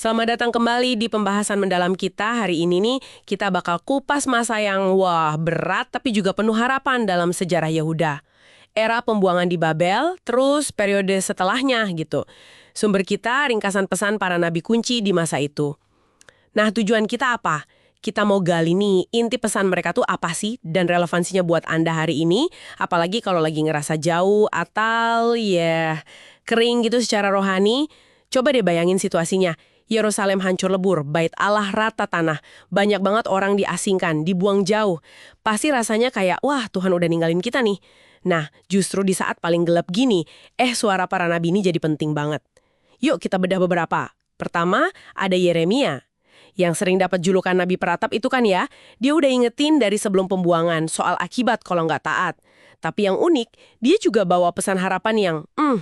Selamat datang kembali di pembahasan mendalam kita. Hari ini nih, kita bakal kupas masa yang berat tapi juga penuh harapan dalam sejarah Yehuda. Era pembuangan di Babel, terus periode setelahnya gitu. Sumber kita ringkasan pesan para nabi kunci di masa itu. Nah, tujuan kita apa? Kita mau gali nih, inti pesan mereka tuh apa sih dan relevansinya buat Anda hari ini, apalagi kalau lagi ngerasa jauh atau kering gitu secara rohani. Coba deh bayangin situasinya. Yerusalem hancur lebur, bait Allah rata tanah. Banyak banget orang diasingkan, dibuang jauh. Pasti rasanya kayak, wah Tuhan udah ninggalin kita nih. Nah, justru di saat paling gelap gini, suara para nabi ini jadi penting banget. Yuk kita bedah beberapa. Pertama, ada Yeremia. Yang sering dapat julukan Nabi Peratap itu kan ya, dia udah ingetin dari sebelum pembuangan soal akibat kalau nggak taat. Tapi yang unik, dia juga bawa pesan harapan yang,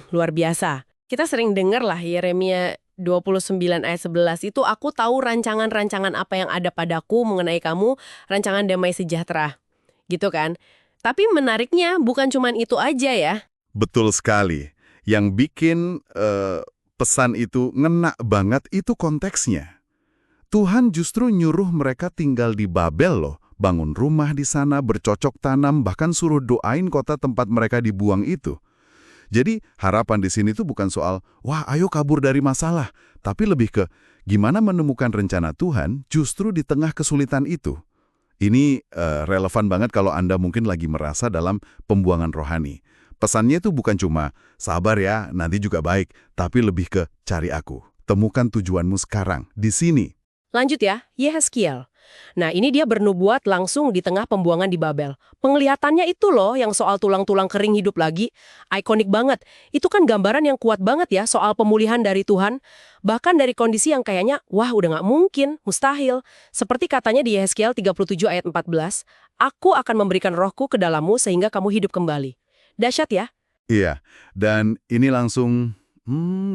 luar biasa. Kita sering dengar lah Yeremia 29 ayat 11 itu, aku tahu rancangan-rancangan apa yang ada padaku mengenai kamu, rancangan damai sejahtera. Gitu kan? Tapi menariknya bukan cuman itu aja ya. Betul sekali. Yang bikin pesan itu ngena banget itu konteksnya. Tuhan justru nyuruh mereka tinggal di Babel loh. Bangun rumah di sana, bercocok tanam, bahkan suruh doain kota tempat mereka dibuang itu. Jadi harapan di sini tuh bukan soal, wah ayo kabur dari masalah. Tapi lebih ke, gimana menemukan rencana Tuhan justru di tengah kesulitan itu. Ini relevan banget kalau Anda mungkin lagi merasa dalam pembuangan rohani. Pesannya itu bukan cuma, sabar ya, nanti juga baik. Tapi lebih ke, cari aku. Temukan tujuanmu sekarang, di sini. Lanjut ya, Yehezkiel. Nah, ini dia bernubuat langsung di tengah pembuangan di Babel. Penglihatannya itu loh yang soal tulang-tulang kering hidup lagi. Ikonik banget. Itu kan gambaran yang kuat banget ya soal pemulihan dari Tuhan. Bahkan dari kondisi yang kayaknya, wah udah nggak mungkin, mustahil. Seperti katanya di Yehezkiel 37 ayat 14, aku akan memberikan rohku ke dalammu sehingga kamu hidup kembali. Dahsyat ya? Iya, dan ini langsung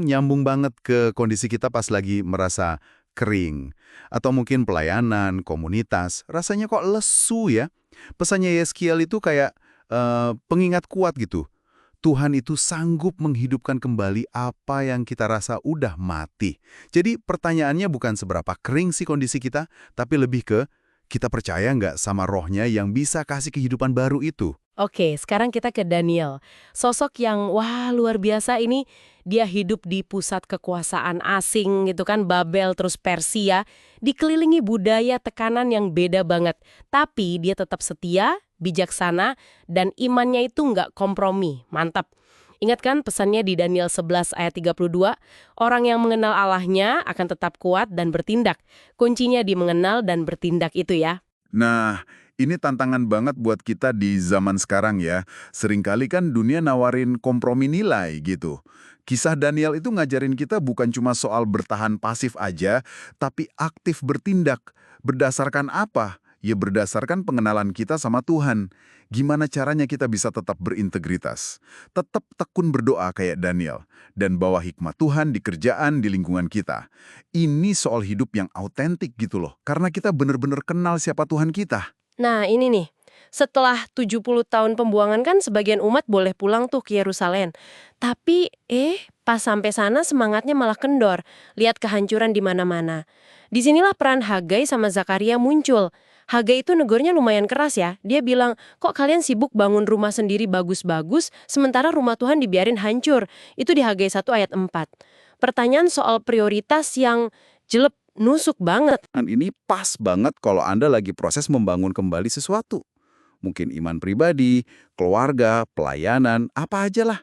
nyambung banget ke kondisi kita pas lagi merasa kering. Atau mungkin pelayanan, komunitas, rasanya kok lesu ya. Pesannya Yeskiel itu kayak pengingat kuat gitu. Tuhan itu sanggup menghidupkan kembali apa yang kita rasa udah mati. Jadi pertanyaannya bukan seberapa kering sih kondisi kita, tapi lebih ke kita percaya nggak sama rohnya yang bisa kasih kehidupan baru itu. Oke, sekarang kita ke Daniel. Sosok yang, wah luar biasa ini, dia hidup di pusat kekuasaan asing gitu kan, Babel terus Persia, dikelilingi budaya tekanan yang beda banget. Tapi dia tetap setia, bijaksana, dan imannya itu nggak kompromi. Mantap. Ingat kan pesannya di Daniel 11 ayat 32, orang yang mengenal Allahnya akan tetap kuat dan bertindak. Kuncinya di mengenal dan bertindak itu ya. Nah, ini tantangan banget buat kita di zaman sekarang ya. Seringkali kan dunia nawarin kompromi nilai gitu. Kisah Daniel itu ngajarin kita bukan cuma soal bertahan pasif aja, tapi aktif bertindak. Berdasarkan apa? Ya berdasarkan pengenalan kita sama Tuhan. Gimana caranya kita bisa tetap berintegritas? Tetap tekun berdoa kayak Daniel. Dan bawa hikmat Tuhan di kerjaan, di lingkungan kita. Ini soal hidup yang autentik gitu loh. Karena kita benar-benar kenal siapa Tuhan kita. Nah, ini nih. Setelah 70 tahun pembuangan kan sebagian umat boleh pulang tuh ke Yerusalem. Tapi, pas sampai sana semangatnya malah kendor. Lihat kehancuran di mana-mana. Disinilah peran Hagai sama Zakaria muncul. Hagai itu negornya lumayan keras ya. Dia bilang, kok kalian sibuk bangun rumah sendiri bagus-bagus, sementara rumah Tuhan dibiarin hancur. Itu di Hagai 1 ayat 4. Pertanyaan soal prioritas yang jelek nusuk banget. Dan ini pas banget kalau Anda lagi proses membangun kembali sesuatu. Mungkin iman pribadi, keluarga, pelayanan, apa aja lah.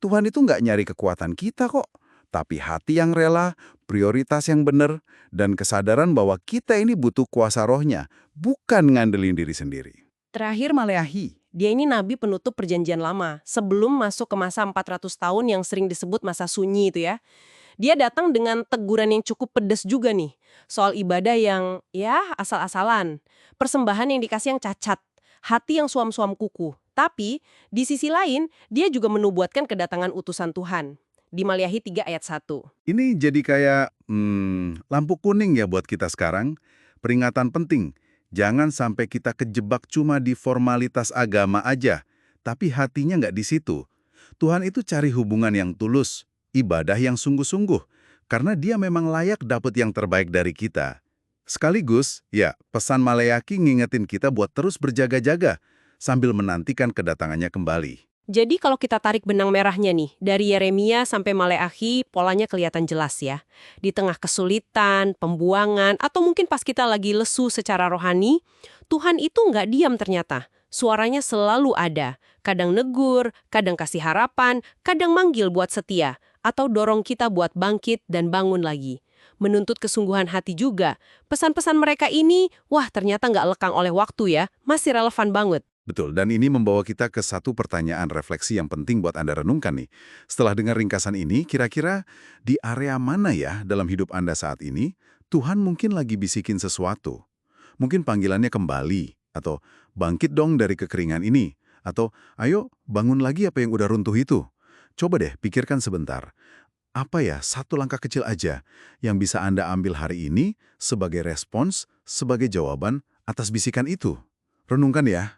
Tuhan itu nggak nyari kekuatan kita kok. Tapi hati yang rela, prioritas yang benar, dan kesadaran bahwa kita ini butuh kuasa rohnya, bukan ngandelin diri sendiri. Terakhir Maleahi, dia ini nabi penutup perjanjian lama, sebelum masuk ke masa 400 tahun yang sering disebut masa sunyi itu ya. Dia datang dengan teguran yang cukup pedas juga nih, soal ibadah yang asal-asalan, persembahan yang dikasih yang cacat, hati yang suam-suam kuku. Tapi, di sisi lain, dia juga menubuatkan kedatangan utusan Tuhan. Di Maleahi 3 ayat 1. Ini jadi kayak lampu kuning ya buat kita sekarang. Peringatan penting, jangan sampai kita kejebak cuma di formalitas agama aja, tapi hatinya nggak di situ. Tuhan itu cari hubungan yang tulus, ibadah yang sungguh-sungguh. karena dia memang layak dapat yang terbaik dari kita. Sekaligus, ya, pesan Maleaki ngingetin kita buat terus berjaga-jaga sambil menantikan kedatangannya kembali. Jadi kalau kita tarik benang merahnya nih, dari Yeremia sampai Maleakhi, polanya kelihatan jelas ya. Di tengah kesulitan, pembuangan, atau mungkin pas kita lagi lesu secara rohani, Tuhan itu nggak diam ternyata. Suaranya selalu ada. Kadang negur, kadang kasih harapan, kadang manggil buat setia, atau dorong kita buat bangkit dan bangun lagi. Menuntut kesungguhan hati juga. Pesan-pesan mereka ini, wah ternyata nggak lekang oleh waktu ya, masih relevan banget. Betul, dan ini membawa kita ke satu pertanyaan refleksi yang penting buat Anda renungkan nih. Setelah dengar ringkasan ini, kira-kira di area mana ya dalam hidup Anda saat ini, Tuhan mungkin lagi bisikin sesuatu? Mungkin panggilannya kembali, atau bangkit dong dari kekeringan ini, atau ayo bangun lagi apa yang udah runtuh itu. Coba deh pikirkan sebentar. Apa ya satu langkah kecil aja yang bisa Anda ambil hari ini sebagai respons, sebagai jawaban atas bisikan itu? Renungkan ya.